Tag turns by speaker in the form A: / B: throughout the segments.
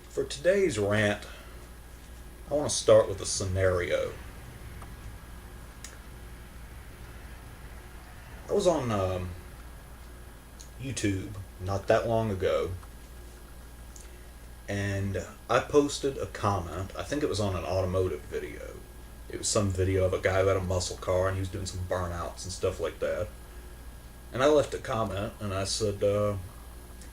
A: For today's rant, I want to start with a scenario. I was on YouTube not that long ago, and I posted a comment. I think it was on an automotive video. It was some video of a guy who had a muscle car and he was doing some burnouts and stuff like that. And I left a comment and I said,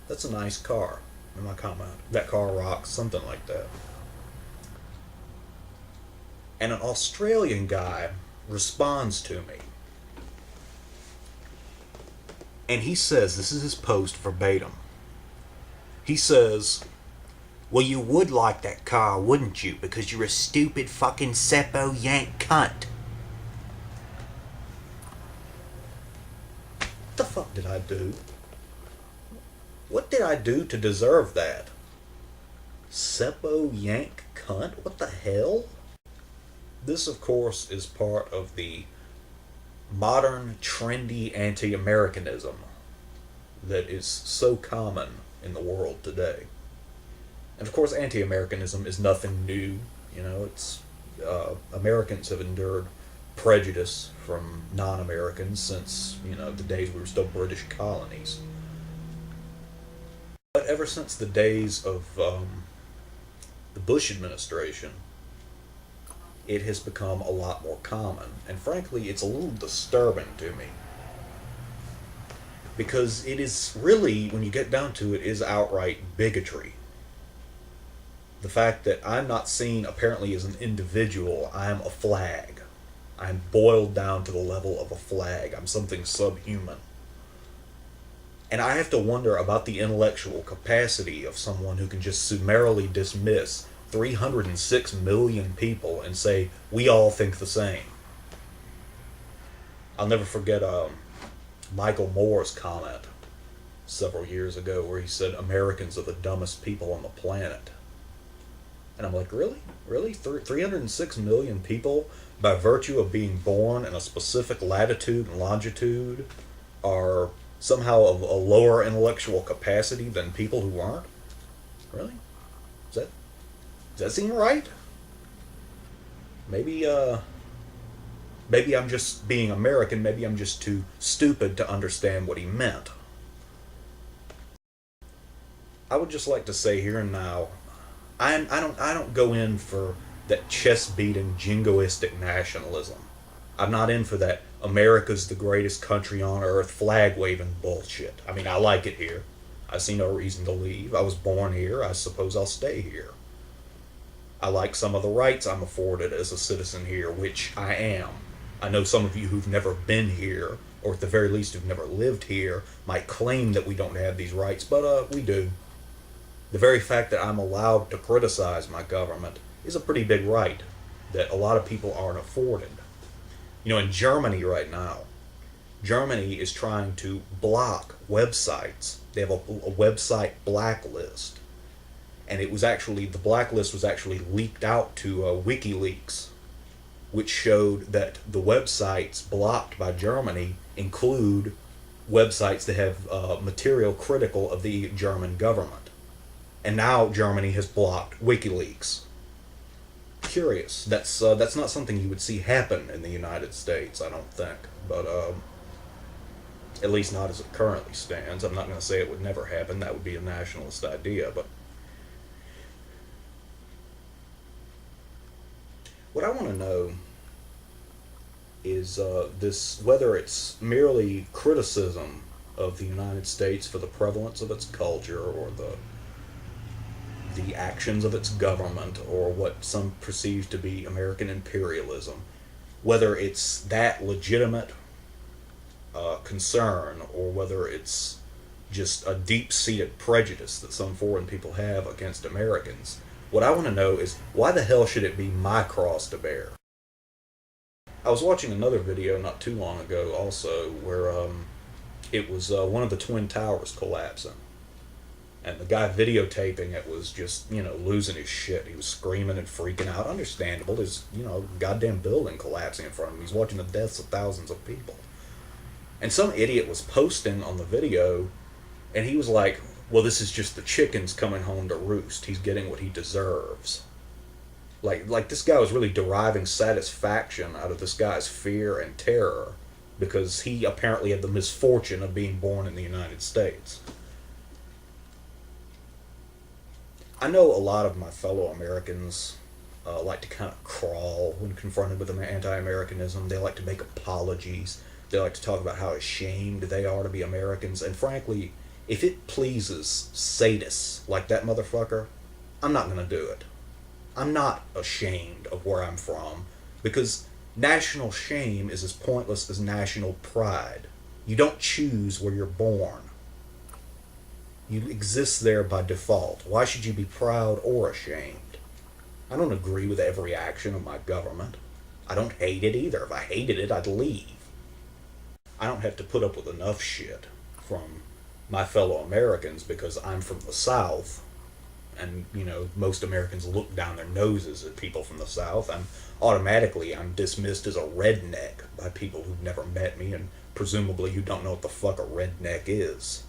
A: that's a nice car, in my comment. That car rocks, something like that. And an Australian guy responds to me. And he says, this is his post verbatim. He says, well, you would like that car, wouldn't you? Because you're a stupid fucking Seppo yank cunt. What the fuck did I do? What did I do to deserve that? Seppo yank cunt? What the hell? This, of course, is part of the modern, trendy anti-Americanism that is so common in the world today. And of course, anti-Americanism is nothing new. You know, it's Americans have endured prejudice from non-Americans since, the days we were still British colonies. But ever since the days of the Bush administration, it has become a lot more common. And frankly, it's a little disturbing to me. Because it is really, when you get down to it, is outright bigotry. The fact that I'm not seen apparently as an individual, I'm a flag. I'm boiled down to the level of a flag. I'm something subhuman. And I have to wonder about the intellectual capacity of someone who can just summarily dismiss 306 million people and say, we all think the same. I'll never forget Michael Moore's comment several years ago where he said, Americans are the dumbest people on the planet. And I'm like, really? Really? 306 million people, by virtue of being born in a specific latitude and longitude, are somehow of a lower intellectual capacity than people who aren't? Really? Does that seem right? Maybe I'm just being American. Maybe I'm just too stupid to understand what he meant. I would just like to say here and now, I don't go in for that chest-beating, jingoistic nationalism. I'm not in for that America's the greatest country on earth flag-waving bullshit. I mean, I like it here. I see no reason to leave. I was born here. I suppose I'll stay here. I like some of the rights I'm afforded as a citizen here, which I am. I know some of you who've never been here, or at the very least who've never lived here, might claim that we don't have these rights, but we do. The very fact that I'm allowed to criticize my government is a pretty big right that a lot of people aren't afforded. In Germany right now, Germany is trying to block websites. They have a website blacklist. And the blacklist was actually leaked out to WikiLeaks, which showed that the websites blocked by Germany include websites that have material critical of the German government. And now Germany has blocked WikiLeaks. Curious. That's not something you would see happen in the United States, I don't think. But at least not as it currently stands. I'm not going to say it would never happen. That would be a nationalist idea, but what I want to know is whether it's merely criticism of the United States for the prevalence of its culture or the actions of its government or what some perceive to be American imperialism, whether it's that legitimate concern or whether it's just a deep-seated prejudice that some foreign people have against Americans. What I want to know is, why the hell should it be my cross to bear? I was watching another video not too long ago also where it was one of the Twin Towers collapsing. And the guy videotaping it was just, losing his shit. He was screaming and freaking out. Understandable. There's, goddamn building collapsing in front of him. He's watching the deaths of thousands of people. And some idiot was posting on the video, and he was like, well, this is just the chickens coming home to roost. He's getting what he deserves. Like this guy was really deriving satisfaction out of this guy's fear and terror because he apparently had the misfortune of being born in the United States. I know a lot of my fellow Americans like to kind of crawl when confronted with anti-Americanism. They like to make apologies. They like to talk about how ashamed they are to be Americans. And frankly, if it pleases sadists like that motherfucker, I'm not going to do it. I'm not ashamed of where I'm from because national shame is as pointless as national pride. You don't choose where you're born. You exist there by default. Why should you be proud or ashamed? I don't agree with every action of my government. I don't hate it either. If I hated it, I'd leave. I don't have to put up with enough shit from my fellow Americans because I'm from the South. And, you know, most Americans look down their noses at people from the South. And automatically I'm dismissed as a redneck by people who've never met me and presumably who don't know what the fuck a redneck is.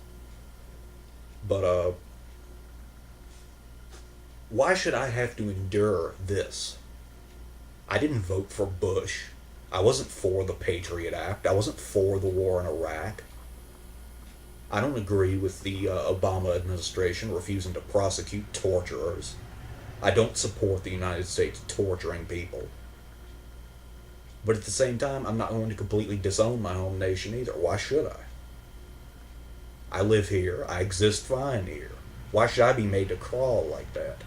A: But, why should I have to endure this? I didn't vote for Bush. I wasn't for the Patriot Act. I wasn't for the war in Iraq. I don't agree with the Obama administration refusing to prosecute torturers. I don't support the United States torturing people. But at the same time, I'm not going to completely disown my home nation either. Why should I? I live here. I exist fine here. Why should I be made to crawl like that?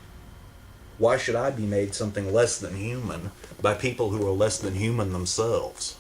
A: Why should I be made something less than human by people who are less than human themselves?